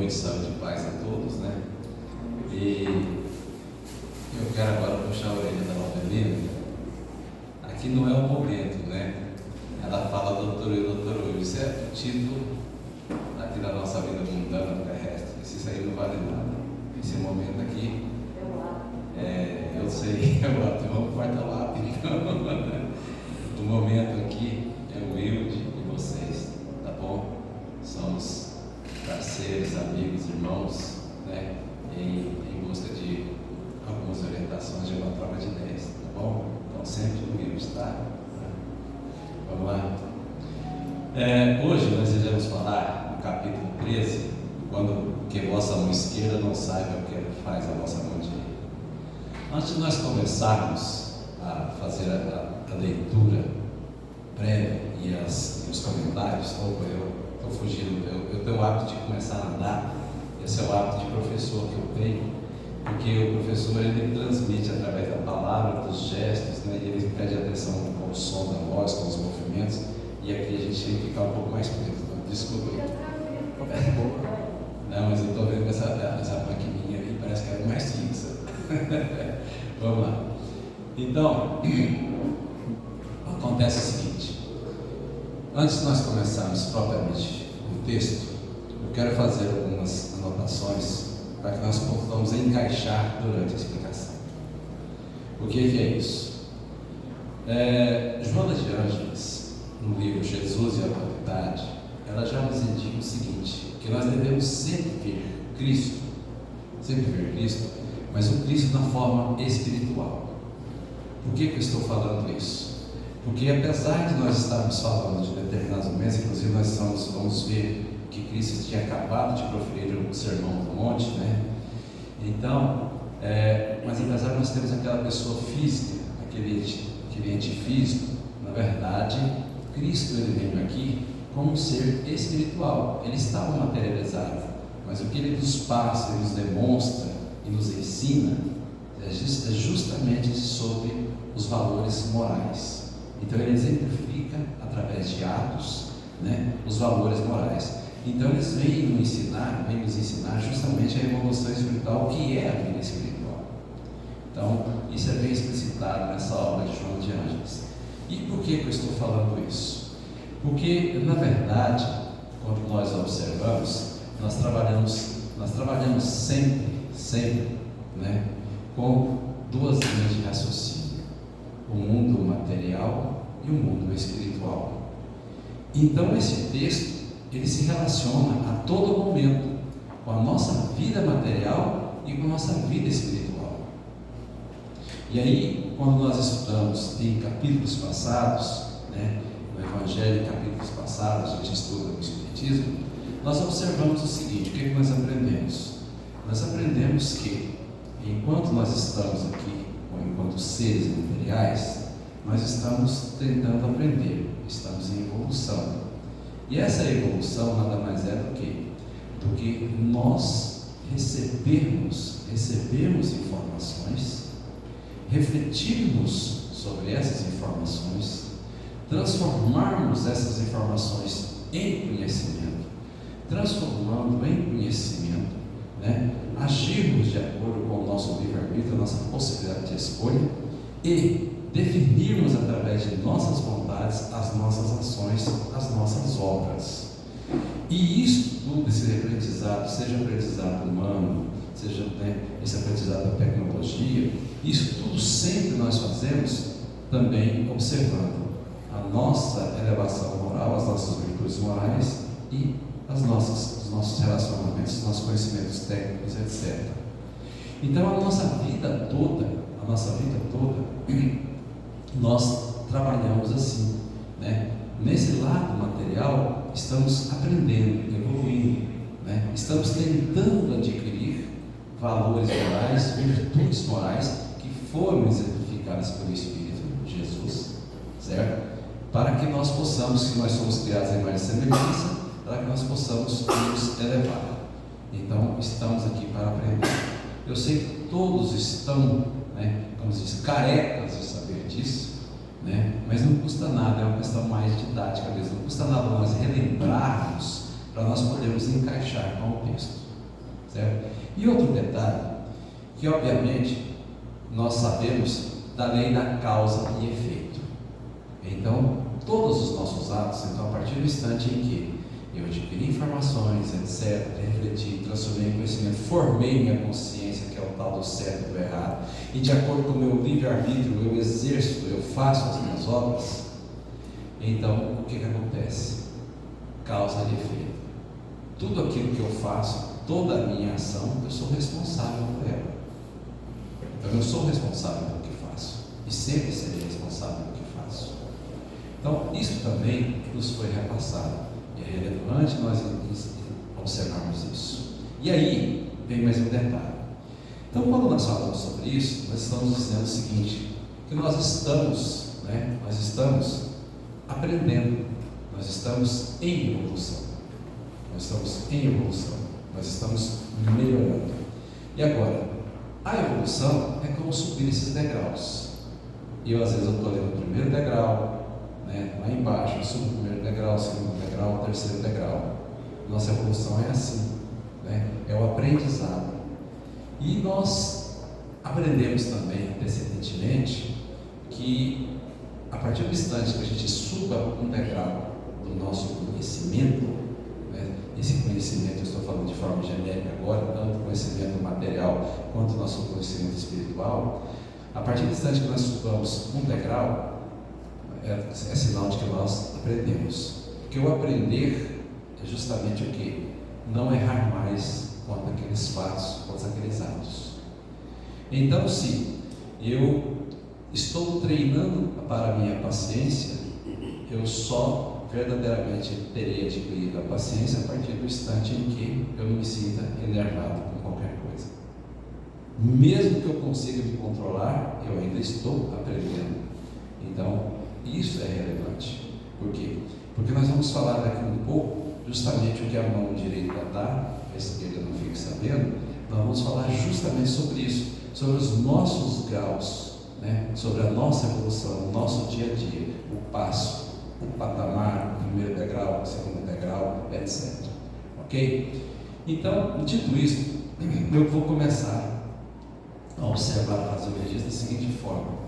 noite, saúde e paz a todos, né? E eu quero agora puxar a orelha da Novelina. Aqui não é o momento, né? Ela fala doutor e doutor hoje. Isso é o título aqui da nossa vida mundana, terrestre. Isso aí não vale nada. Esse momento aqui, eu sei, vamos cortar o lápis. O momento aqui é humilde de vocês, tá bom? Somos parceiros, amigos, irmãos, né? Em busca de algumas orientações de uma troca de ideias, tá bom? Então sempre humilde, tá? Vamos lá. Hoje nós iremos falar no capítulo 13, quando que vossa mão esquerda não saiba o que faz a vossa mão direita. Antes de nós começarmos a fazer a leitura prévia e os comentários, eu estou fugindo, eu tenho o hábito de começar a andar. Esse é o hábito de professor que eu tenho, porque o professor ele transmite através da palavra, dos gestos, né, e ele pede atenção ao som da voz, com os movimentos, e aqui a gente tem que ficar um pouco mais preso. Desculpa aí. Não, mas eu estou vendo essa maquininha aí, parece que é mais fixa. Vamos lá. Então, acontece o seguinte: antes de nós começarmos propriamente o texto, eu quero fazer algumas anotações para que nós possamos encaixar durante a explicação. O que é isso? Joana de Ângeles, no livro Jesus e a Autoridade, ela já nos indica o seguinte, que nós devemos sempre ver Cristo, mas o Cristo na forma espiritual. Por que eu estou falando isso? Porque apesar de nós estarmos falando de determinados momentos, inclusive nós vamos ver que Cristo tinha acabado de proferir o Sermão do Monte, né? Então, mas apesar de nós termos aquela pessoa física, aquele ente físico, na verdade, Cristo ele veio aqui como um ser espiritual. Ele estava materializado, mas o que ele nos passa, ele nos demonstra e nos ensina é justamente sobre os valores morais. Então ele exemplifica através de atos, né, os valores morais. Então eles vêm nos ensinar justamente a evolução espiritual, que é a vida espiritual. Então isso é bem explicitado nessa obra de Joana de Ângeles. E por que eu estou falando isso? Porque na verdade, quando nós observamos, nós trabalhamos sempre, né, com duas linhas de raciocínio: o mundo material e o mundo espiritual. Então esse texto ele se relaciona a todo momento com a nossa vida material e com a nossa vida espiritual. E aí, quando nós estudamos em capítulos passados, né, no Evangelho, em capítulos passados, a gente estuda o Espiritismo, nós observamos o seguinte: o que nós aprendemos? Nós aprendemos que, enquanto nós estamos aqui, ou enquanto seres materiais, nós estamos tentando aprender, estamos em evolução. E essa evolução nada mais é do que nós recebermos informações, refletirmos sobre essas informações, transformarmos essas informações em conhecimento, transformando em conhecimento, né, agirmos de acordo com o nosso livre-arbítrio, a nossa possibilidade de escolha, e definirmos através de nossas vontades as nossas ações, as nossas obras. E isso tudo, esse aprendizado, seja aprendizado humano, seja, né, esse aprendizado da tecnologia, isso tudo sempre nós fazemos também observando a nossa elevação moral, as nossas virtudes morais e os nossos relacionamentos, os nossos conhecimentos técnicos, etc. Então a nossa vida toda, nós trabalhamos assim, né? Nesse lado material, estamos aprendendo, evoluindo, né? Estamos tentando adquirir valores morais, virtudes morais que foram exemplificadas pelo Espírito Jesus, certo? Para que nós possamos, se nós somos criados em imagem e semelhança, para que nós possamos nos elevar. Então, estamos aqui para aprender. Eu sei que todos estão, né, como se diz, carecas de saber disso, né? Mas não custa nada, é uma questão mais didática mesmo. Não custa nada nós relembrarmos para nós podermos encaixar com o texto. certo? E outro detalhe, que obviamente nós sabemos da lei da causa e efeito. Então, todos os nossos atos, então, a partir do instante em que eu adquiri informações, etc., refleti, transformei em conhecimento, formei minha consciência, que é o tal do certo e do errado, e de acordo com o meu livre-arbítrio, eu exerço, eu faço as minhas obras, então, o que acontece? Causa e efeito. Tudo aquilo que eu faço, toda a minha ação, eu sou responsável por ela. Então, eu sou responsável pelo que faço, e sempre serei responsável pelo que faço. Então, isso também nos foi repassado. E é relevante nós observarmos isso. E aí, vem mais um detalhe. Então, quando nós falamos sobre isso, nós estamos dizendo o seguinte, que nós estamos aprendendo, nós estamos em evolução. Nós estamos em evolução, nós estamos melhorando. E agora, a evolução é como subir esses degraus. E eu, às vezes, eu estou lendo o primeiro degrau, lá embaixo, eu subo o primeiro degrau, o segundo degrau, o terceiro degrau. Nossa evolução é assim, é o aprendizado. E nós aprendemos também, antecedentemente, que a partir do instante que a gente suba um degrau do nosso conhecimento, esse conhecimento eu estou falando de forma genérica agora, tanto conhecimento material quanto nosso conhecimento espiritual, a partir do instante que nós subamos um degrau, é sinal de que nós aprendemos. Porque o aprender é justamente o quê? Não errar mais quanto aqueles fatos, quanto aqueles atos. Então, se eu estou treinando para a minha paciência, eu só verdadeiramente terei adquirido a paciência a partir do instante em que eu não me sinta enervado com qualquer coisa. Mesmo que eu consiga me controlar, eu ainda estou aprendendo. Então, isso é relevante. Por quê? Porque nós vamos falar daqui um pouco, justamente o que a mão direita dá, a esquerda não fique sabendo, nós vamos falar justamente sobre isso, sobre os nossos graus, sobre a nossa evolução, o nosso dia a dia, o passo, o patamar, o primeiro degrau, o segundo degrau, etc. Ok? Então, dito isso, eu vou começar a observar as energias da seguinte forma.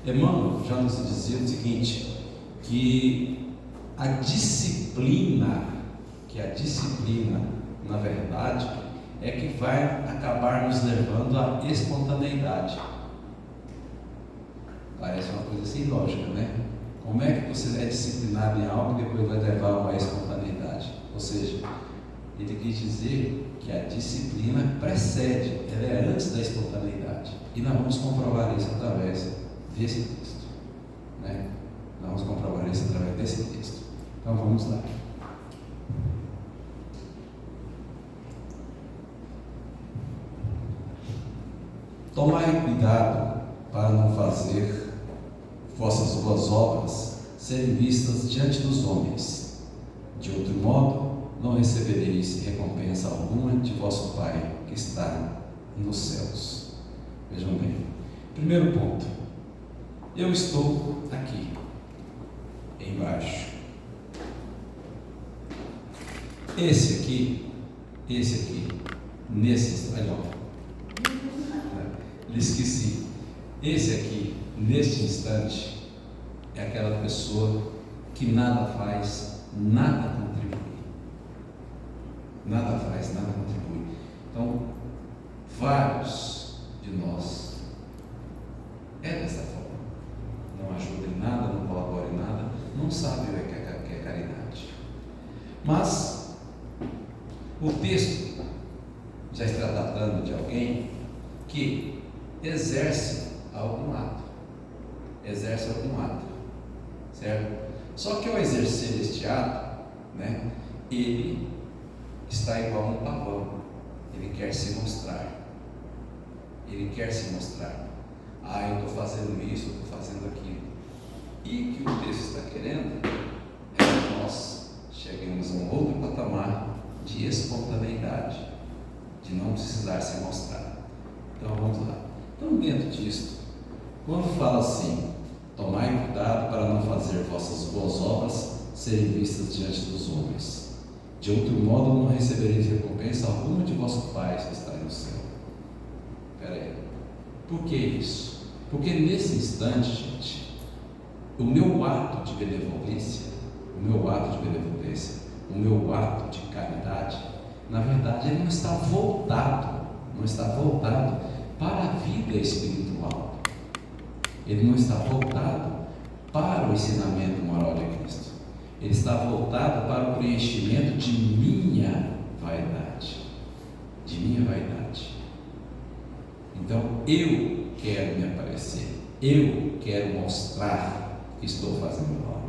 Emmanuel já nos dizia o seguinte, que a disciplina, na verdade, é que vai acabar nos levando à espontaneidade. Parece uma coisa assim lógica, Como é que você é disciplinado em algo e depois vai levar a uma espontaneidade? Ou seja, ele quis dizer que a disciplina precede, ela é antes da espontaneidade. E nós vamos comprovar isso através desse texto. Nós vamos comprovar isso através desse texto. Então vamos lá. Tomai cuidado para não fazer vossas boas obras serem vistas diante dos homens. De outro modo, não recebereis recompensa alguma de vosso Pai que está nos céus. Vejam bem. Primeiro ponto. Eu estou aqui, embaixo. Esse aqui, nesse, esqueci. Esse aqui, neste instante, é aquela pessoa que nada faz, nada contribui. Nada faz, nada contribui. Então, vários de nós é dessa forma. Não ajuda em nada, não colabora em nada, não sabe o que é caridade. Mas o texto já está tratando de alguém que exerce algum ato, certo? Só que ao exercer este ato, ele está igual a um pavão, ele quer se mostrar. Eu estou fazendo isso, eu estou fazendo aquilo. E o que o texto está querendo é que nós cheguemos a um outro patamar de espontaneidade, de não precisar se mostrar. Então vamos lá. Então, dentro disso, quando fala assim, tomai cuidado para não fazer vossas boas obras serem vistas diante dos homens. De outro modo não recebereis recompensa alguma de vosso Pai que está no céu. Espera aí. Por que isso? Porque nesse instante, gente, o meu ato de benevolência, o meu ato de caridade, na verdade ele não está voltado para a vida espiritual. Ele não está voltado para o ensinamento moral de Cristo. Ele está voltado para o preenchimento de minha vaidade. Então, eu quero me aparecer. Eu quero mostrar que estou fazendo algo.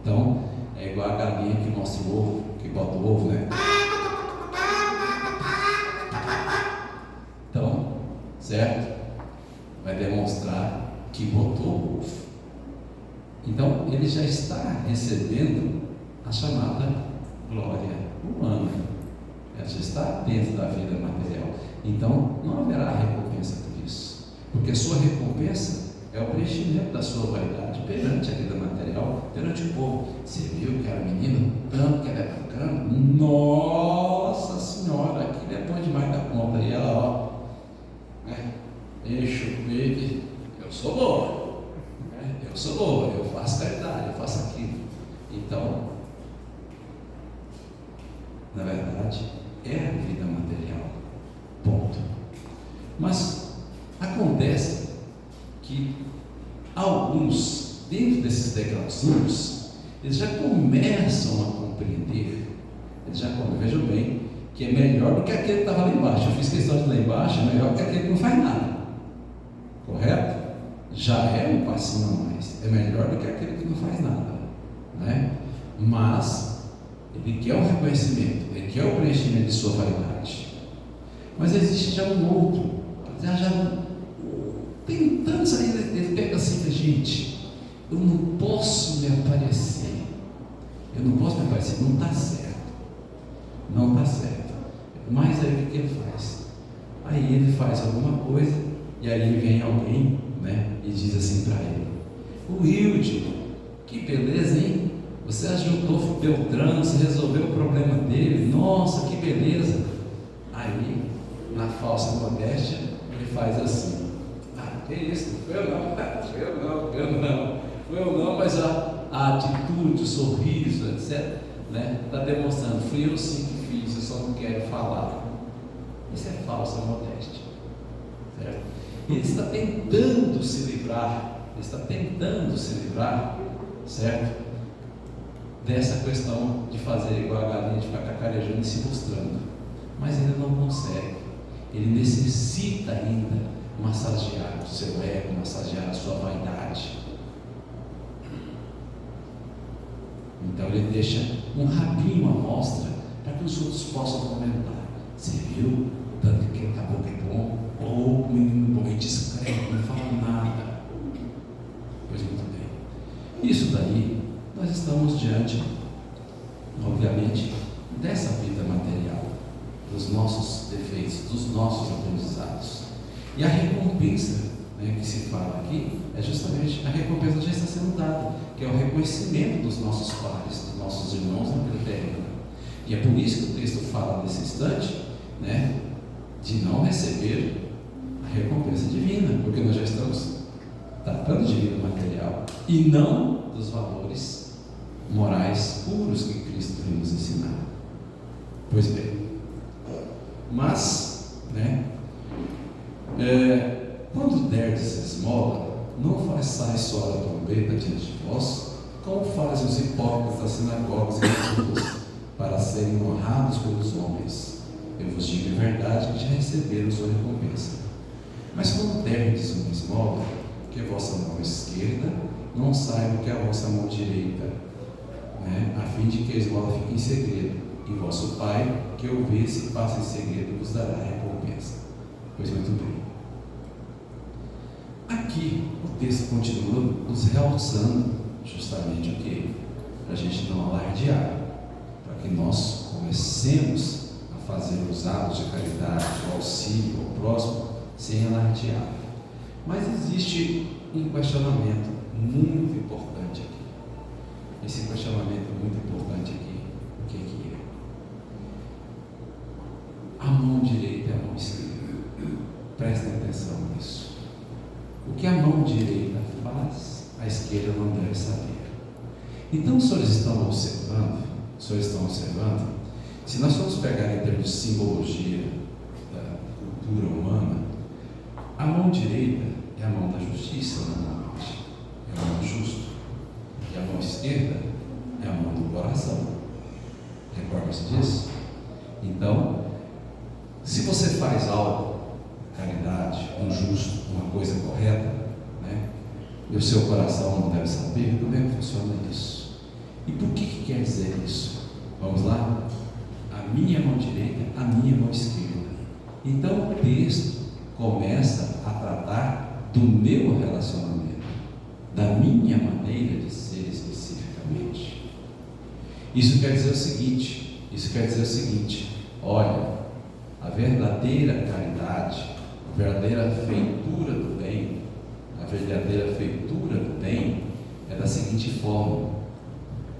Então, é igual a galinha que mostra o ovo, que bota o ovo, né? Então, certo? Vai demonstrar que botou o ovo. Então, ele já está recebendo a chamada glória humana. Ela já está dentro da vida material. Então, não haverá recompensa por isso. Porque a sua recompensa é o preenchimento da sua vaidade perante a vida material, perante o povo. Você viu que era menina, tanto que ela é bacana? Nossa Senhora, aquilo é bom demais da conta. E ela, ó, enche o peito, eu sou boa. Eu sou boa, eu faço caridade, eu faço aquilo. Então, na verdade, é a vida material. Ponto. Mas acontece que alguns, dentro desses degrauzinhos, eles já começam a compreender. Vejam bem, que é melhor do que aquele que estava lá embaixo. Eu fiz questão de lá embaixo, é melhor do que aquele que não faz nada. Correto? Já é um passinho a mais. É melhor do que aquele que não faz nada, né? Mas ele quer o reconhecimento, ele quer o preenchimento de sua vaidade. Mas existe já um outro, tentando sair, ele pega assim, gente, eu não posso me aparecer, não está certo. Mas aí o que ele faz? Aí ele faz alguma coisa, e aí vem alguém, né, e diz assim para ele: o Wilde, que beleza, hein? Você ajudou o Beltrano, você resolveu o problema dele, nossa, que beleza. Aí, na falsa modéstia, ele faz assim: que isso, não foi eu não, mas a atitude, o sorriso, etc., né, está demonstrando, fui eu sim que fiz, eu só não quero falar. Isso é falsa modéstia, certo? Ele está tentando se livrar, certo? Dessa questão de fazer igual a galinha, de ficar cacarejando e se mostrando. Mas ele não consegue. Ele necessita ainda massagear o seu ego, massagear a sua vaidade. Então ele deixa um rabinho à mostra para que os outros possam comentar. Você viu? Tanto que a boca é bom, ou o menino bom e discreto, não fala nada. Pois muito bem. Isso daí, nós estamos diante, obviamente, dessa vida material, dos nossos defeitos, dos nossos aprendizados. E a recompensa, né, que se fala aqui é justamente a recompensa que já está sendo dada, que é o reconhecimento dos nossos pares, dos nossos irmãos na vida terrena. E é por isso que o texto fala nesse instante, né, de não receber a recompensa divina, porque nós já estamos tratando de vida material e não dos valores morais puros que Cristo veio nos ensinar. Pois bem, mas, né, quando derdes esmola, não façais soar a trombeta diante de vós, como fazem os hipócritas das sinagogas e das ruas, para serem honrados pelos homens. Eu vos digo a verdade que já receberam sua recompensa. Mas quando derdes uma esmola, que a vossa mão esquerda não saiba que a vossa mão direita, né, a fim de que a esmola fique em segredo, e vosso Pai, que o vê se passa em segredo, vos dará a recompensa. Pois muito bem. Aqui o texto continua nos realçando justamente o que? Para a gente não alardear, para que nós comecemos a fazer os atos de caridade, o auxílio ao próximo, sem alardear. Mas existe um questionamento muito importante aqui. Esse questionamento muito importante aqui o que é. A mão direita e a mão esquerda. Prestem atenção nisso. O que a mão direita faz, a esquerda não deve saber. Então, os senhores estão observando, se nós formos pegar em termos de simbologia da cultura humana, a mão direita é a mão da justiça, normalmente, é a mão do justo, e a mão esquerda é a mão do coração. Recorda-se disso? Então, se você faz algo, caridade, um justo, uma coisa correta, né, e o seu coração não deve saber, como é que funciona isso? E por que quer dizer isso? Vamos lá? A minha mão direita, a minha mão esquerda. Então o texto começa a tratar do meu relacionamento, da minha maneira de ser especificamente. Isso quer dizer o seguinte, olha, a verdadeira caridade, a verdadeira feitura do bem, é da seguinte forma: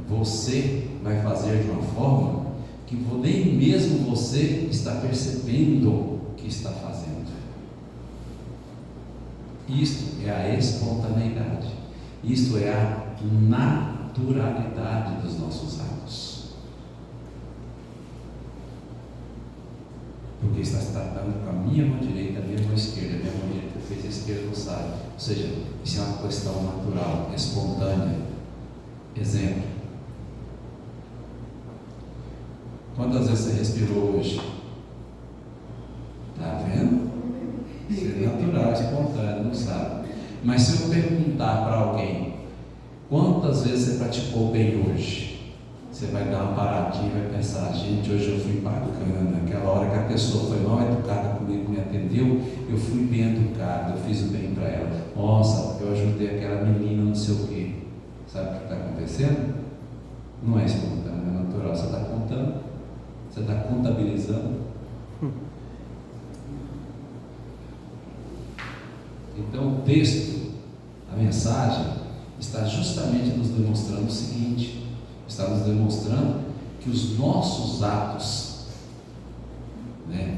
você vai fazer de uma forma que nem mesmo você está percebendo que está fazendo. Isto é a espontaneidade, isto é a naturalidade dos nossos atos. Porque está se tratando com a minha mão direita, a minha mão esquerda, a minha mão direita fez, a esquerda não sabe. Ou seja, isso é uma questão natural, espontânea. Exemplo: quantas vezes você respirou hoje? Está vendo? Isso é natural, espontâneo, não sabe. Mas se eu perguntar para alguém quantas vezes você praticou bem hoje, você vai dar uma paradinha e vai pensar: gente, hoje eu fui bacana. Aquela hora que a pessoa foi mal educada comigo, me atendeu, eu fui bem educado, eu fiz o bem para ela. Nossa, eu ajudei aquela menina, não sei o quê. Sabe o que está acontecendo? Não é espontâneo, é natural. Você está contando, você está contabilizando. Então o texto, a mensagem, está justamente nos demonstrando o seguinte: está nos demonstrando que os nossos atos, né,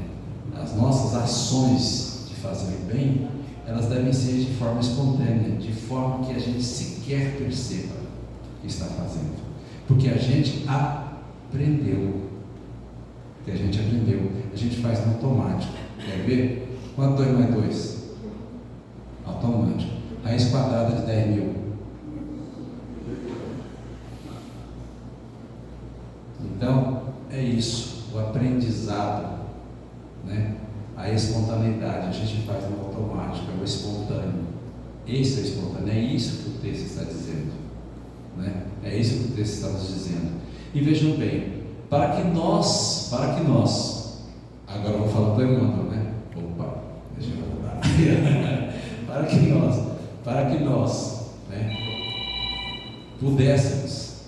as nossas ações de fazer o bem, elas devem ser de forma espontânea, de forma que a gente sequer perceba o que está fazendo, porque a gente aprendeu, a gente faz no automático. Quer ver? Quanto 2 mais 2? Automático. Raiz quadrada de 10.000. Então, é isso, o aprendizado, né? A espontaneidade, a gente faz no automático, é o espontâneo. Esse é o espontâneo, é isso que o texto está dizendo, né? É isso que o texto está nos dizendo. E vejam bem, para que nós, agora eu vou falar para o Emmanuel, né? Opa, deixa eu voltar. para que nós, né, pudéssemos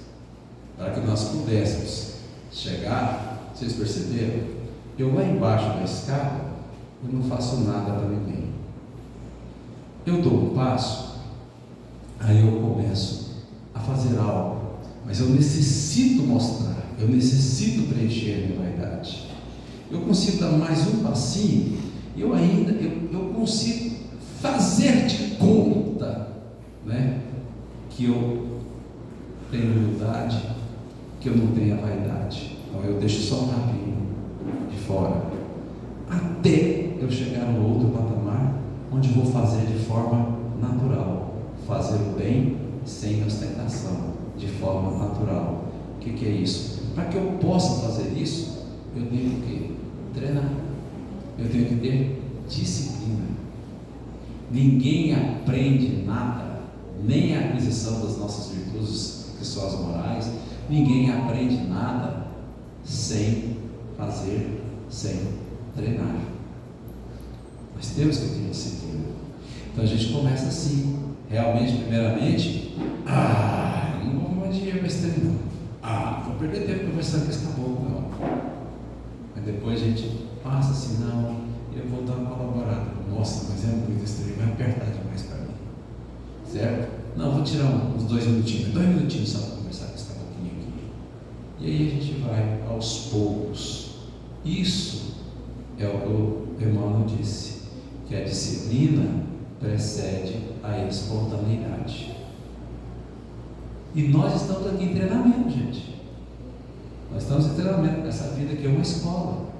chegar, vocês perceberam? Eu lá embaixo da escada, eu não faço nada para ninguém. Eu dou um passo, aí eu começo a fazer algo, mas eu necessito mostrar, eu necessito preencher a minha vaidade. Eu consigo dar mais um passinho, eu consigo fazer de conta, né, que eu tenho humildade, que eu não tenho a vaidade. Então eu deixo só um rabinho de fora, até eu chegar no outro patamar, onde vou fazer de forma natural, fazer o bem sem ostentação, de forma natural. O que é isso? Para que eu possa fazer isso, eu tenho que treinar, eu tenho que ter disciplina. Ninguém aprende nada, nem a aquisição das nossas virtudes, que são as morais, ninguém aprende nada sem fazer, sem treinar. Nós temos que ter disciplina. Então a gente começa assim, realmente, primeiramente, não vou arrumar dinheiro para esse treino, não vou perder tempo conversando com esse caboclo, não. Mas depois a gente passa assim, não, eu vou dar uma colaborada. Nossa, mas é muito esse treino, vai apertar demais para mim, certo? Não, vou tirar uns 2 minutinhos, 2 minutinhos só para conversar com esse caboclinho aqui. E aí a gente vai aos poucos. Isso é o que o Emmanuel disse, que a disciplina precede a espontaneidade. E nós estamos aqui em treinamento, gente. Nós estamos em treinamento. Essa vida aqui é uma escola,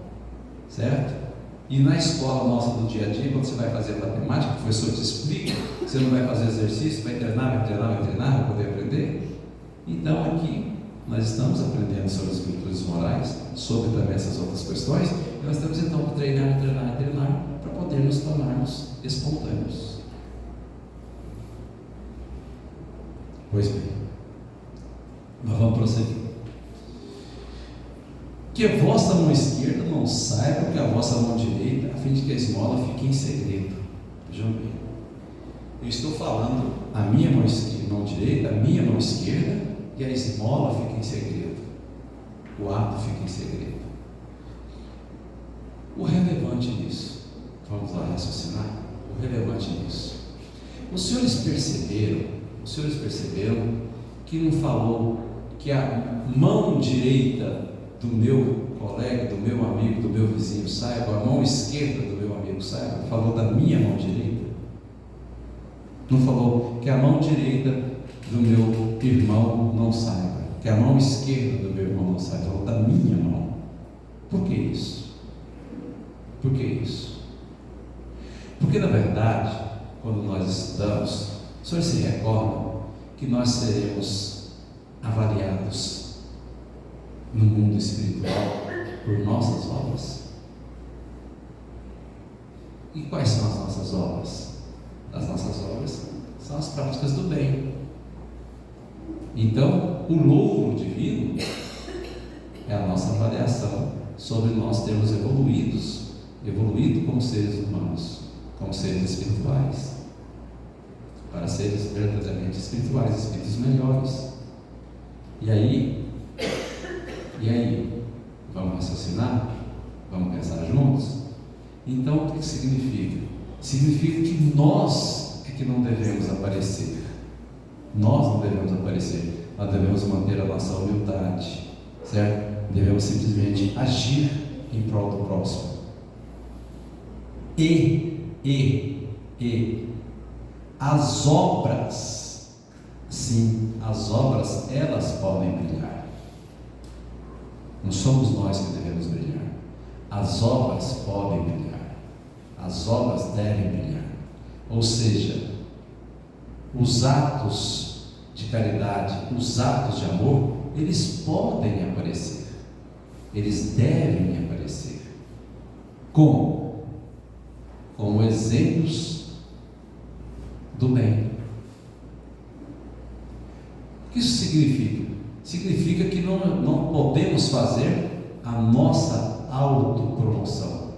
certo? E na escola nossa do dia a dia, quando você vai fazer matemática, o professor te explica, você não vai fazer exercício, vai treinar para poder aprender. Então aqui nós estamos aprendendo sobre as virtudes morais, sobre também essas outras questões, e nós temos então que treinar para poder nos tornarmos espontâneos. Pois bem, nós vamos prosseguir. Que a vossa mão esquerda não saiba que a vossa mão direita, a fim de que a esmola fique em segredo. Vejam bem, eu estou falando a minha mão direita, a minha mão esquerda, e a esmola fica em segredo, o ato fica em segredo. O relevante nisso, vamos lá raciocinar, o relevante nisso, os senhores perceberam que não falou que a mão direita do meu colega, do meu amigo, do meu vizinho saiba, a mão esquerda do meu amigo saiba? Falou da minha mão direita. Não falou que a mão direita do meu irmão não saiba, que a mão esquerda do meu irmão não saiba. Falou da minha mão. Por que isso? Por que isso? Porque na verdade, quando nós estudamos, os senhores se recordam que nós seremos avaliados no mundo espiritual por nossas obras. E quais são as nossas obras? As nossas obras são as práticas do bem. Então, o louvor divino é a nossa avaliação sobre nós termos evoluído como seres humanos, como seres espirituais, para seres verdadeiramente espirituais, espíritos melhores. E aí, vamos raciocinar? Vamos pensar juntos? Então, o que significa? Significa que nós é que não devemos aparecer. Nós não devemos aparecer. Nós devemos manter a nossa humildade, certo? Devemos simplesmente agir em prol do próximo. E as obras, sim, as obras, elas podem brilhar. Não somos nós que devemos brilhar. As obras podem brilhar. As obras devem brilhar. Ou seja, os atos de caridade, os atos de amor, eles podem aparecer. Eles devem aparecer. Como? Como exemplos do bem. O que isso significa? Significa que não podemos fazer a nossa autopromoção,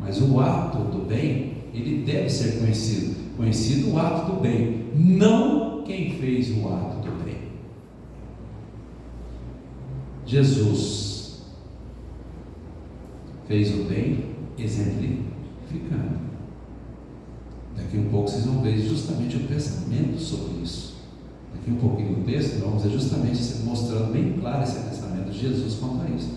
mas o ato do bem, ele deve ser conhecido o ato do bem, não quem fez o ato do bem. Jesus fez o bem exemplificando. Daqui um pouco vocês vão ver justamente o pensamento sobre isso. Daqui um pouquinho do texto, vamos ver justamente mostrando bem claro esse pensamento de Jesus quanto a isso.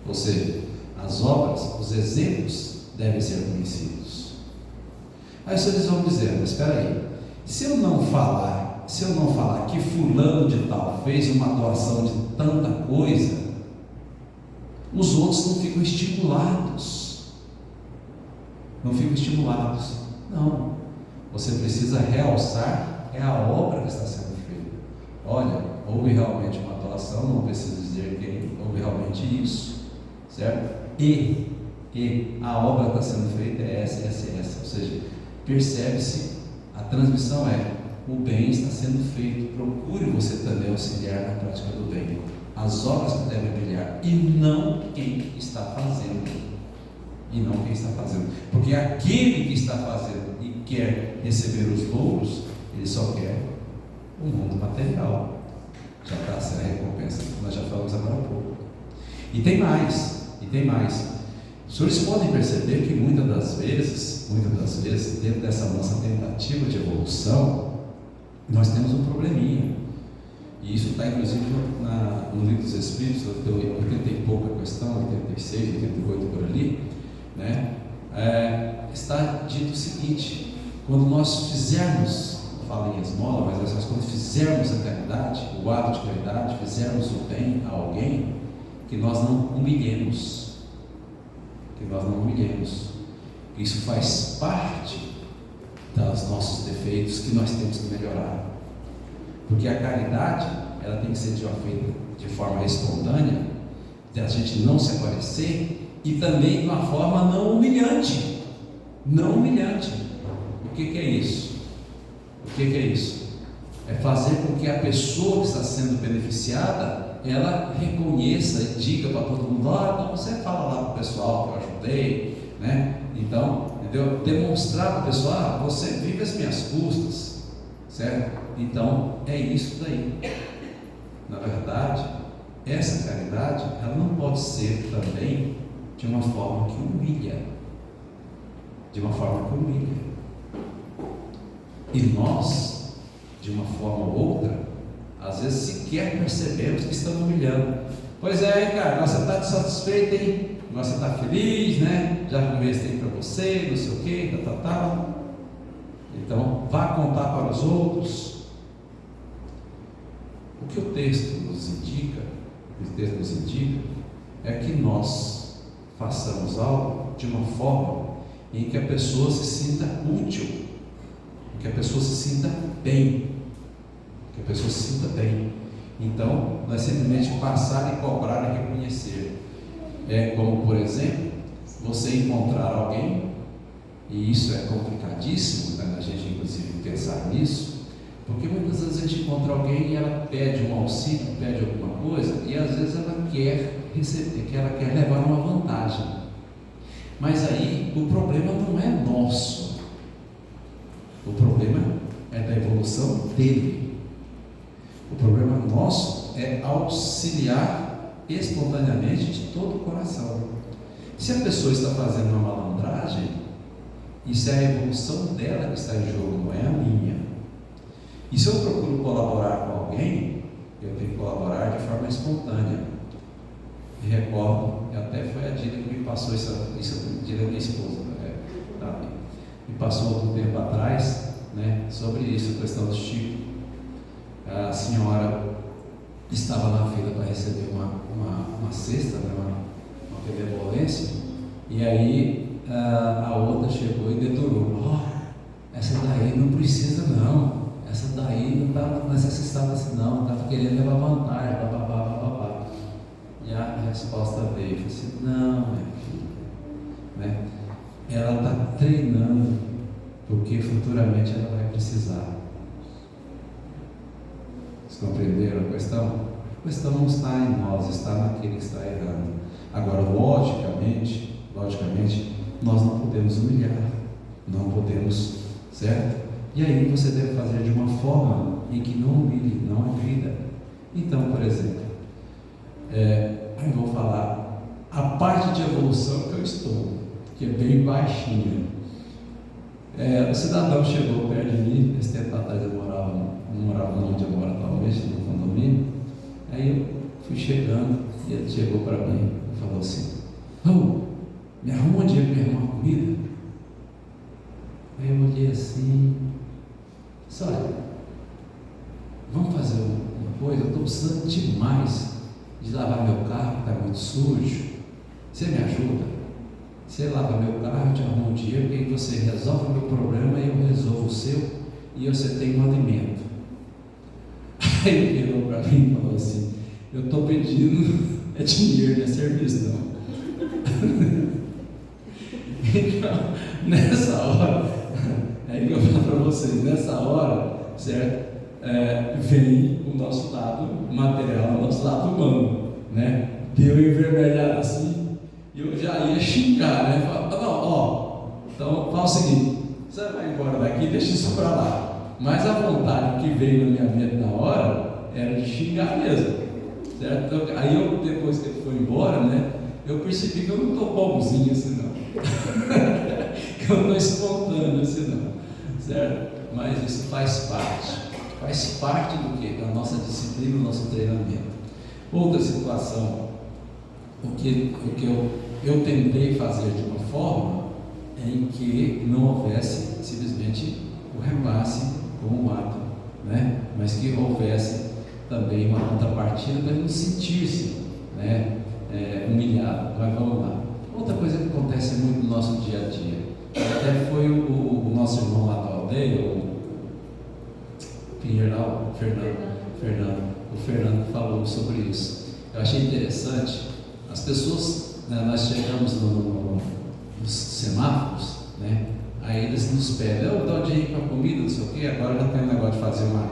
Ou seja, as obras, os exemplos devem ser conhecidos. Aí vocês vão dizer, mas espera aí, se eu não falar que fulano de tal fez uma doação de tanta coisa, os outros não ficam estimulados. Não. Você precisa realçar a obra que está sendo feita. Olha, houve realmente uma doação, não preciso dizer quem, houve realmente isso, certo? E a obra que está sendo feita é essa. Ou seja, percebe-se, a transmissão é: o bem está sendo feito, procure você também auxiliar na prática do bem. As obras que devem brilhar, e não quem está fazendo. Porque aquele que está fazendo e quer receber os louros, ele só quer o mundo material. Já está sendo a recompensa, nós já falamos agora há pouco. E tem mais. Os senhores podem perceber que muitas das vezes, dentro dessa nossa tentativa de evolução, nós temos um probleminha. E isso está inclusive no Livro dos Espíritos, 80 e pouca questão, 86, 88 por ali, né? Está dito o seguinte: quando nós fizermos, falo em esmola, mas quando fizermos a caridade, o ato de caridade, fizermos o bem a alguém, que nós não humilhemos, isso faz parte dos nossos defeitos que nós temos que melhorar, porque a caridade, ela tem que ser feita de forma espontânea, de a gente não se aparecer, e também de uma forma não humilhante. O que é isso? É fazer com que a pessoa que está sendo beneficiada, ela reconheça e diga para todo mundo: então você fala lá para o pessoal que eu ajudei, né? Então, entendeu? Demonstrar para o pessoal: você vive às minhas custas, certo? Então, é isso daí. Na verdade, essa caridade, ela não pode ser também de uma forma que humilha. E nós, de uma forma ou outra, às vezes sequer percebemos que estamos humilhando. Pois é, cara, você está satisfeito, hein? Você está feliz, né? Já arrumei esse tempo para você, não sei o que, tal. Então, vá contar para os outros. O que o texto nos indica, é que nós façamos algo de uma forma em que a pessoa se sinta útil, em que a pessoa se sinta bem, Então, não é simplesmente passar e cobrar e reconhecer. É como, por exemplo, você encontrar alguém, e isso é complicadíssimo, né, a gente inclusive pensar nisso, porque muitas vezes a gente encontra alguém e ela pede um auxílio, pede alguma coisa, e às vezes ela quer receber, que ela quer levar uma vantagem. Mas aí o problema não é nosso, o problema é da evolução dele. O problema nosso é auxiliar espontaneamente de todo o coração. Se a pessoa está fazendo uma malandragem, isso é a evolução dela que está em jogo, não é a minha. E se eu procuro colaborar com alguém, eu tenho que colaborar de forma espontânea. Me recordo, até foi a Dila que me passou isso Dila é minha esposa, me passou algum tempo atrás, né, sobre isso, a questão do Chico. A senhora estava na fila para receber uma cesta, né, uma benevolência, e aí a outra chegou e deturou: essa daí não precisa não, essa daí não está necessitada assim não, está querendo levar vantagem, babá. E a resposta veio, falei assim: não, minha filha, né? Ela está treinando, porque futuramente ela vai precisar. Vocês compreenderam a questão? A questão não está em nós, está naquele que está errando. Agora, logicamente, nós não podemos humilhar, não podemos, certo? E aí você deve fazer de uma forma em que não humilhe, não agrida. Então, por exemplo, eu vou falar a parte de evolução que eu estou, que é bem baixinha. O cidadão chegou perto de mim, esse tempo atrás eu não morava onde eu moro atualmente, no condomínio. Aí eu fui chegando e ele chegou para mim e falou assim: me arruma um dia para me arrumar uma comida? Aí eu olhei assim, disse: olha, vamos fazer uma coisa, eu estou precisando demais de lavar meu carro, que está muito sujo. Você me ajuda? Você lava meu carro, eu te arrumo um dia, porque aí você resolve o meu problema e eu resolvo o seu, e você tem um alimento. Aí ele virou para mim e falou assim: eu estou pedindo dinheiro, não é serviço não. Então, nessa hora, é que eu falo para vocês, nessa hora, certo? Vem o nosso lado material, o nosso lado humano, né? Deu envermelhado assim, e eu já ia xingar, né? Então fala o seguinte: você vai embora daqui, deixa isso para lá. Mas a vontade que veio na minha vida na hora era de xingar mesmo, certo? Então, aí eu, depois que ele foi embora, né, eu percebi que eu não estou bonzinho assim não, que eu não estou espontâneo assim não, certo? Mas isso faz parte. Faz parte do quê? Da nossa disciplina, do nosso treinamento. Outra situação, o que eu tentei fazer de uma forma em que não houvesse simplesmente o repasse como um ato, né? Mas que houvesse também uma contrapartida para ele não sentir-se, né, humilhado. Mas vamos lá. Outra coisa que acontece muito no nosso dia a dia, até foi o nosso irmão lá da aldeia, o Pinheiro, o Fernando falou sobre isso. Eu achei interessante. As pessoas, né, nós chegamos nos semáforos, né, aí eles nos pedem, eu dou dinheiro para comida, não sei o que, agora já tem um negócio de fazer uma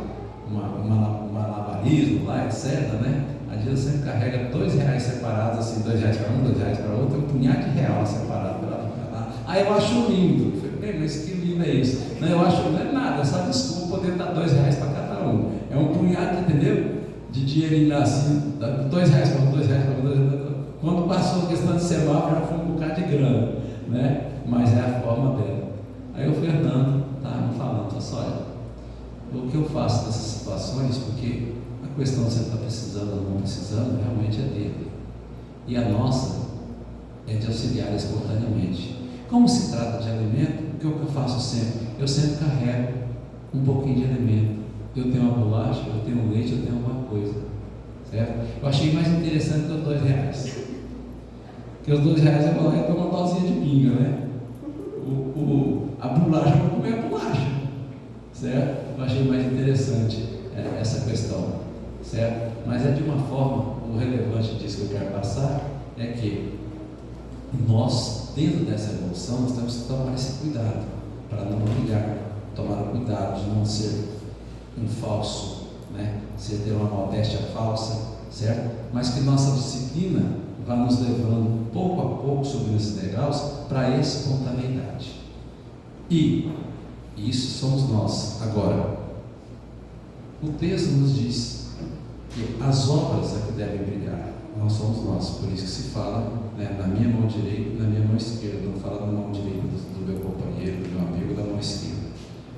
malabarismo lá, etc, né? A gente sempre carrega R$2 separados, assim, R$2 para um, R$2 para outro, um punhado de real separado para lá. Aí eu acho lindo. Eu falei, bem, mas que lindo é isso? Não, eu acho que não é nada, é só desculpa poder dar R$2 para cada um. É um punhado, entendeu? De dinheirinho assim, R$2 para um, R$2 para um, R$2. Quando passou a questão de semáforo, já foi um bocado de grana, né? Mas é a forma dela. Aí o Fernando estava me falando, só olha, o que eu faço nessas situações, porque a questão de você está precisando ou não precisando, realmente é dele. E a nossa é de auxiliar espontaneamente. Como se trata de alimento, o que eu faço sempre? Eu sempre carrego um pouquinho de alimento. Eu tenho uma bolacha, eu tenho um leite, eu tenho alguma coisa. Certo? Eu achei mais interessante que os R$2. Porque os R$2 eu vou lá e dou uma dosinha de pinga, né? A bolacha, eu vou comer a bolacha. Certo? Eu achei mais interessante essa questão. Certo? Mas é de uma forma, o relevante disso que eu quero passar é que nós, dentro dessa evolução, nós temos que tomar esse cuidado para não humilhar, tomar o cuidado de não ser um falso, né? Você ter uma modéstia falsa, certo? Mas que nossa disciplina vá nos levando pouco a pouco subindo esses degraus para a espontaneidade. E isso somos nós. Agora, o texto nos diz que as obras é que devem brilhar, não somos nós. Por isso que se fala, né, na minha mão direita e na minha mão esquerda. Não fala na mão direita do meu companheiro, do meu amigo, da mão esquerda.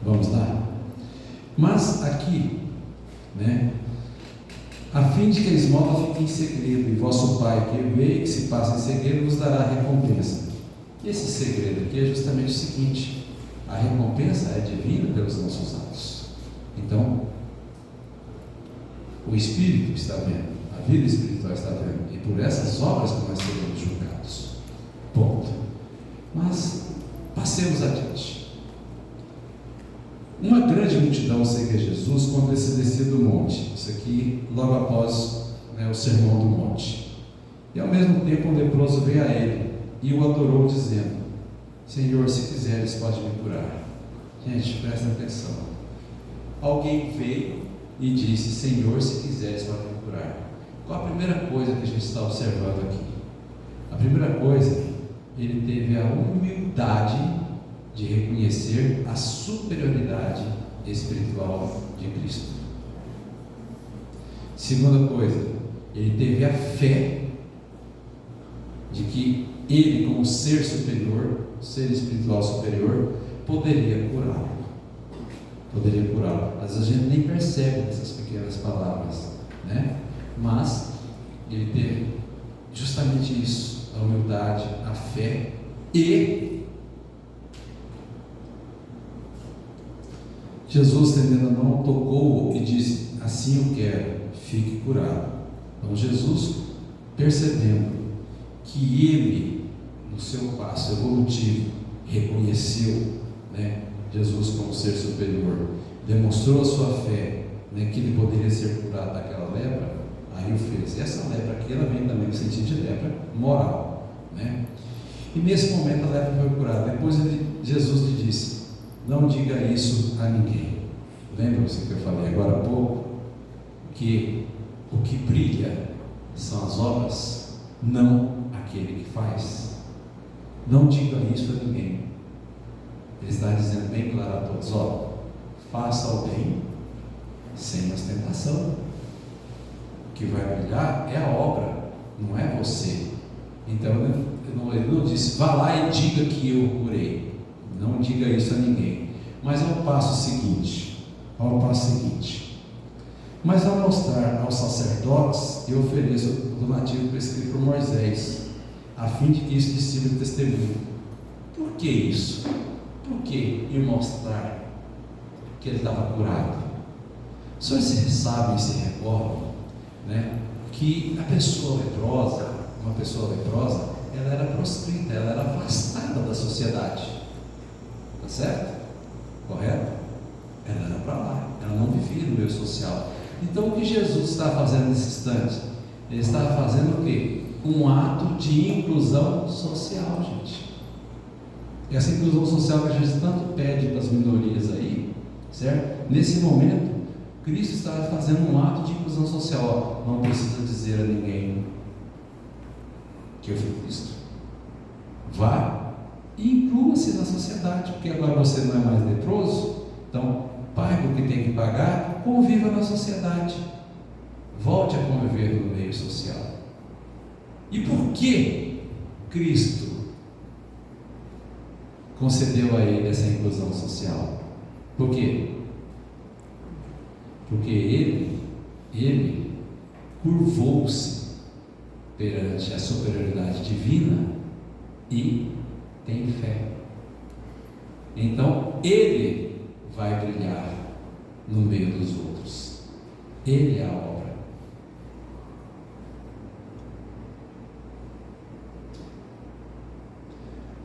Vamos lá? Mas aqui, né, a fim de que a esmola fique em segredo, e vosso Pai que vê e que se passa em segredo vos dará a recompensa. E esse segredo aqui é justamente o seguinte: a recompensa é divina pelos nossos atos. Então, o Espírito está vendo, a vida espiritual está vendo, e por essas obras que nós seremos julgados. Ponto. Mas, passemos adiante. Uma grande multidão seguia Jesus quando ele se descia do monte. Isso aqui logo após, né, o sermão do monte. E ao mesmo tempo um leproso veio a ele e o adorou dizendo: Senhor, se quiseres pode me curar. Gente, presta atenção. Alguém veio e disse: Senhor, se quiseres pode me curar. Qual a primeira coisa que a gente está observando aqui? A primeira coisa, ele teve a humildade de reconhecer a superioridade espiritual de Cristo. Segunda coisa, ele teve a fé de que ele, como ser superior, ser espiritual superior, poderia curá-lo. Poderia curá-lo. Às vezes a gente nem percebe essas pequenas palavras, né? Mas ele teve justamente isso: a humildade, a fé e Jesus, estendendo a mão, tocou-o e disse: assim eu quero, fique curado. Então Jesus, percebendo que ele, no seu passo evolutivo, reconheceu, né, Jesus como ser superior, demonstrou a sua fé, né, que ele poderia ser curado daquela lepra, aí o fez. E essa lepra aqui, ela vem também no sentido de lepra moral, né? E nesse momento a lepra foi curada. Depois Jesus lhe disse: não diga isso a ninguém. Lembra-se que eu falei agora há pouco? Que o que brilha são as obras, não aquele que faz. Não diga isso a ninguém. Ele está dizendo bem claro a todos: ó, faça o bem sem ostentação. O que vai brilhar é a obra, não é você. Então ele não disse: vá lá e diga que eu curei. Não diga isso a ninguém. Mas é o passo seguinte: ao passo seguinte: mas ao mostrar aos sacerdotes, eu ofereço o donativo prescrito por Moisés, a fim de que isso sirva de testemunho. Por que isso? Por que ir mostrar que ele estava curado? Os senhores sabem, se recordam, né, que a pessoa leprosa, uma pessoa leprosa, ela era proscrita, ela era afastada da sociedade. Tá certo? Correto? Ela era para lá, ela não vivia no meio social. Então o que Jesus estava fazendo nesse instante? Ele estava fazendo o quê? Um ato de inclusão social, gente. Essa inclusão social que a gente tanto pede para as minorias aí, certo? Nesse momento, Cristo estava fazendo um ato de inclusão social. Ó, não precisa dizer a ninguém que eu fui Cristo. Vá e inclua-se na sociedade, porque agora você não é mais leproso, então pague o que tem que pagar, conviva na sociedade, volte a conviver no meio social. E por que Cristo concedeu a ele essa inclusão social? Por quê? Porque ele curvou-se perante a superioridade divina e tem fé. Então ele vai brilhar no meio dos outros. Ele é a obra.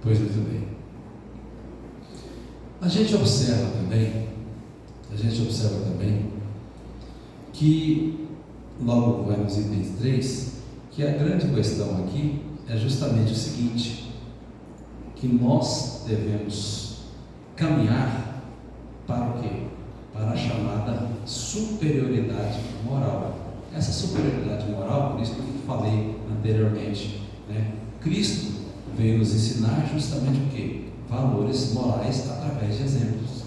Pois muito bem. A gente observa também que, logo vai nos itens 3, que a grande questão aqui é justamente o seguinte: que nós devemos caminhar para o quê? Para a chamada superioridade moral. Essa superioridade moral, por isso que eu falei anteriormente, né? Cristo veio nos ensinar justamente o quê? Valores morais através de exemplos.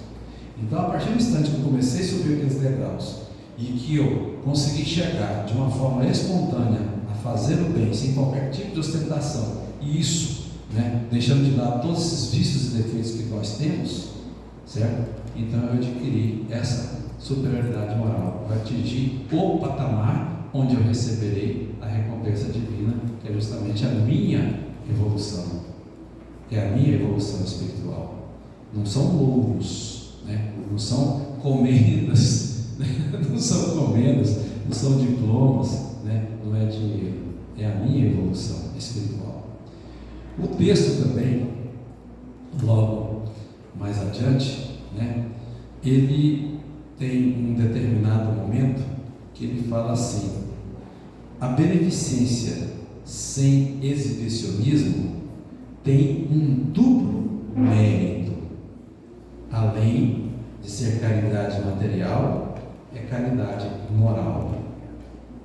Então, a partir do instante que eu comecei a subir aqueles degraus e que eu consegui chegar de uma forma espontânea a fazer o bem, sem qualquer tipo de ostentação, e isso, né, deixando de lado todos esses vícios e defeitos que nós temos, certo? Então eu adquiri essa superioridade moral, eu atingi o patamar onde eu receberei a recompensa divina, que é justamente a minha evolução, que é a minha evolução espiritual. Não são louros, né? Não são comendas, né? Não são comendas, não são diplomas, né? Não é dinheiro, é a minha evolução espiritual. O texto também, logo mais adiante, né? Ele tem um determinado momento que ele fala assim: a beneficência sem exibicionismo tem um duplo mérito. Além de ser caridade material, é caridade moral.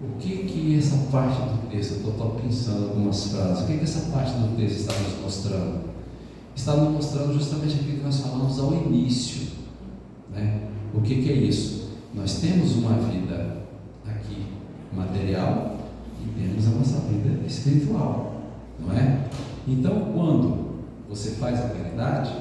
O que essa parte do texto, eu estou pensando algumas frases, o que essa parte do texto está nos mostrando? Está nos mostrando justamente aquilo que nós falamos ao início, né? O que é isso? Nós temos uma vida aqui material e temos a nossa vida espiritual, não é? Então, quando você faz a caridade,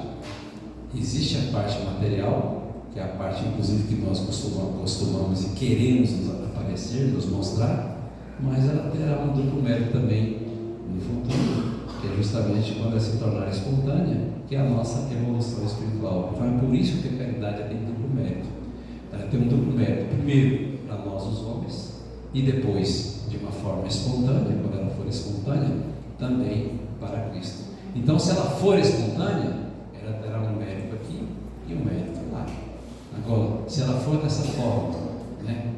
existe a parte material, que é a parte inclusive que nós costumamos e queremos nos aparecer, nos mostrar, mas ela terá um duplo mérito também no futuro, que é justamente quando ela se tornar espontânea, que é a nossa evolução espiritual. Então é por isso que a caridade tem duplo mérito. Ela tem um duplo mérito, primeiro para nós os homens, e depois, de uma forma espontânea, quando ela for espontânea, também para Cristo. Então, se ela for espontânea, ela terá um mérito aqui e um mérito lá. Agora, se ela for dessa forma, né,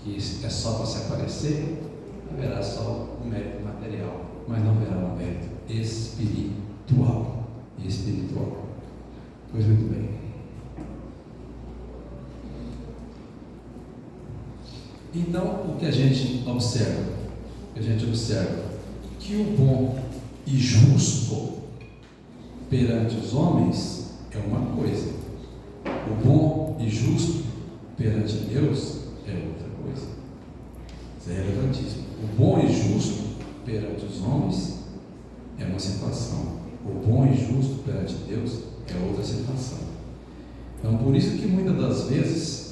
que é só para se aparecer, haverá só um mérito material, mas não haverá um mérito espiritual. Pois muito bem. Então, o que a gente observa? Que o bom e justo perante os homens é uma coisa, o bom e justo perante Deus é outra coisa. Isso é relevantíssimo. O bom e justo perante os homens é uma situação, o bom e justo perante Deus é outra situação. Então, por isso que muitas das vezes,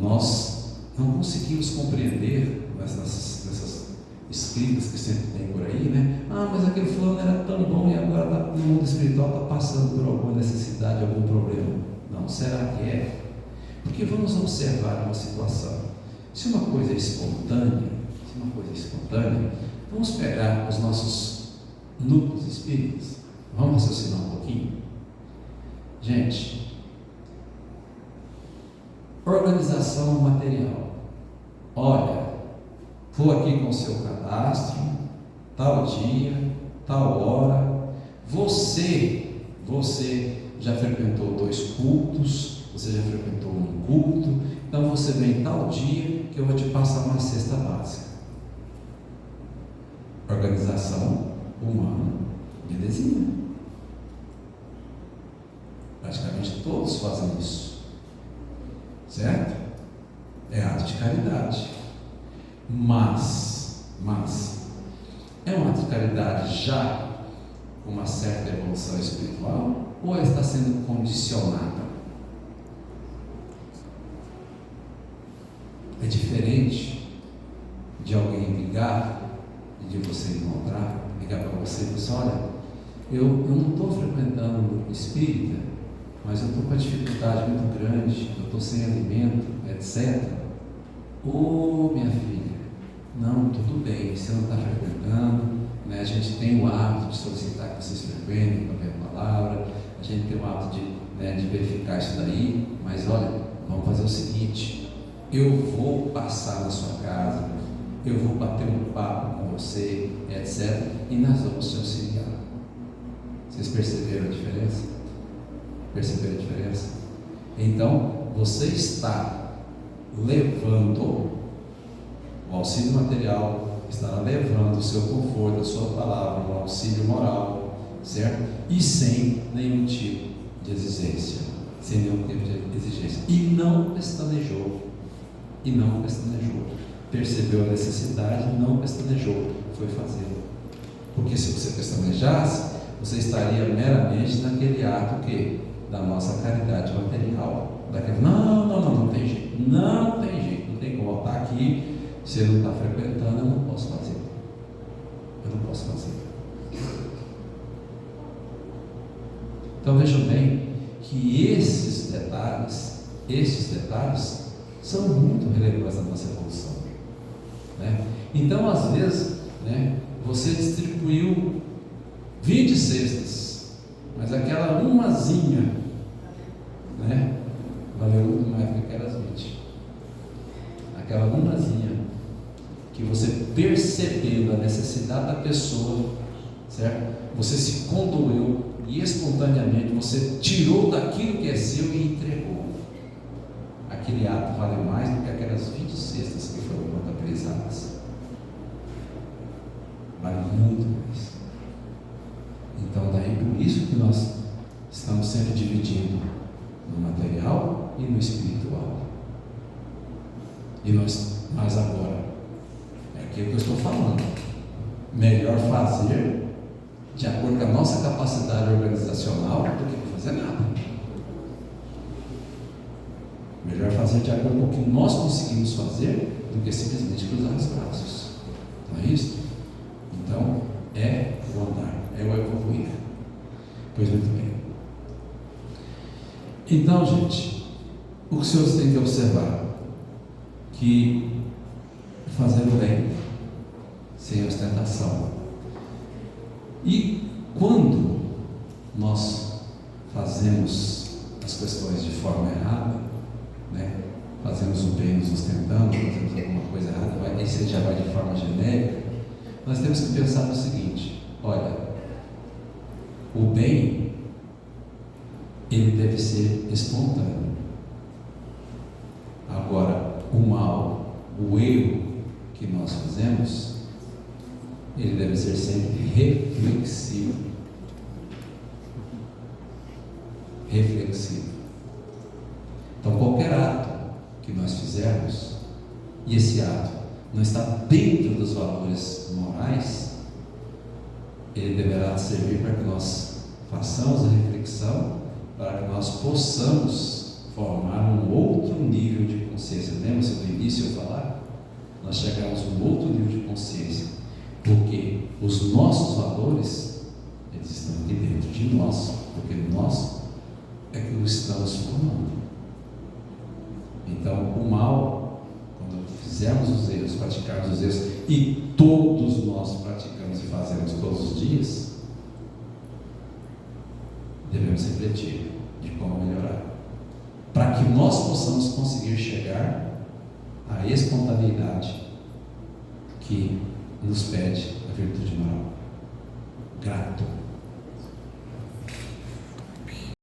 nós não conseguimos compreender nessas escritas que sempre tem por aí, né? Ah, mas aquele fulano era tão bom e agora no mundo espiritual está passando por alguma necessidade, algum problema. Não, será que é? Porque vamos observar uma situação. Se uma coisa é espontânea, vamos pegar os nossos núcleos espíritas, vamos raciocinar um pouquinho. Gente, organização material. Olha, vou aqui com o seu cadastro, tal dia, tal hora. Você já frequentou 2 cultos, você já frequentou um culto, então você vem tal dia que eu vou te passar uma cesta básica. Organização humana, belezinha. Praticamente todos fazem isso, certo? É ato de caridade, mas é um ato de caridade já com uma certa evolução espiritual, ou ela está sendo condicionada? É diferente de alguém ligar e de você ligar para você e dizer assim: olha, eu não estou frequentando o grupo espírita, mas eu estou com uma dificuldade muito grande, eu estou sem alimento, etc. Ô minha filha, não, tudo bem, você não está frequentando, né? A gente tem o hábito de solicitar que vocês frequentem com a palavra, a gente tem o hábito de verificar isso daí, mas olha, vamos fazer o seguinte: eu vou passar na sua casa, eu vou bater um papo com você, etc. E nós vamos te auxiliar. Vocês perceberam a diferença? Perceberam a diferença? Então, você está levando o auxílio material, estará levando o seu conforto, a sua palavra, o auxílio moral, certo? E sem nenhum tipo de exigência. Sem nenhum tipo de exigência. E não pestanejou. Percebeu a necessidade, não pestanejou, foi fazer. Porque se você pestanejasse, você estaria meramente naquele ato que? Da nossa caridade material. Daquele, não tem jeito, não tem como voltar aqui, se ele não está frequentando, eu não posso fazer. Então vejam bem que esses detalhes são muito relevantes na nossa evolução, né? Então, às vezes, né, você distribuiu 20 cestas, mas aquela umazinha, né, valeu muito mais do que aquelas 20. Aquela umazinha que você, percebendo a necessidade da pessoa, certo? Você se condoeu e espontaneamente você tirou daquilo que é seu e entregou. Aquele ato vale mais do que aquelas 20 cestas que foram contabilizadas. Vale muito mais. Então, daí por isso que nós estamos sempre dividindo no material e no espiritual. E nós agora, é aquilo que eu estou falando, melhor fazer de acordo com a nossa capacidade organizacional do que não fazer nada. Melhor fazer de acordo com o que nós conseguimos fazer do que simplesmente cruzar os braços. Não é isso? Então, é o andar, é o evoluir. Pois muito bem. Então, gente, o que os senhores têm que observar? Que fazer o bem sem ostentação. E quando nós fazemos as questões de forma errada, né? Fazemos o bem nos ostentando, fazemos alguma coisa errada, esse já vai de forma genérica, nós temos que pensar no seguinte: olha, o bem, ele deve ser espontâneo. Agora, o mal, o erro que nós fazemos, ele deve ser sempre reflexivo. Então, qualquer ato que nós fizermos, e esse ato não está dentro dos valores morais, ele deverá servir para que nós façamos a reflexão para que nós possamos formar um outro nível de consciência. Lembra-se do início eu falar? Nós chegamos a um outro nível de consciência, porque os nossos valores, eles estão aqui dentro de nós, porque nós é que o estamos formando. Então, o mal, quando fizermos os erros, praticarmos os erros, e todos nós praticamos e fazemos todos os dias, devemos refletir de como melhorar, para que nós possamos conseguir chegar à espontaneidade que nos pede a virtude moral. Grato.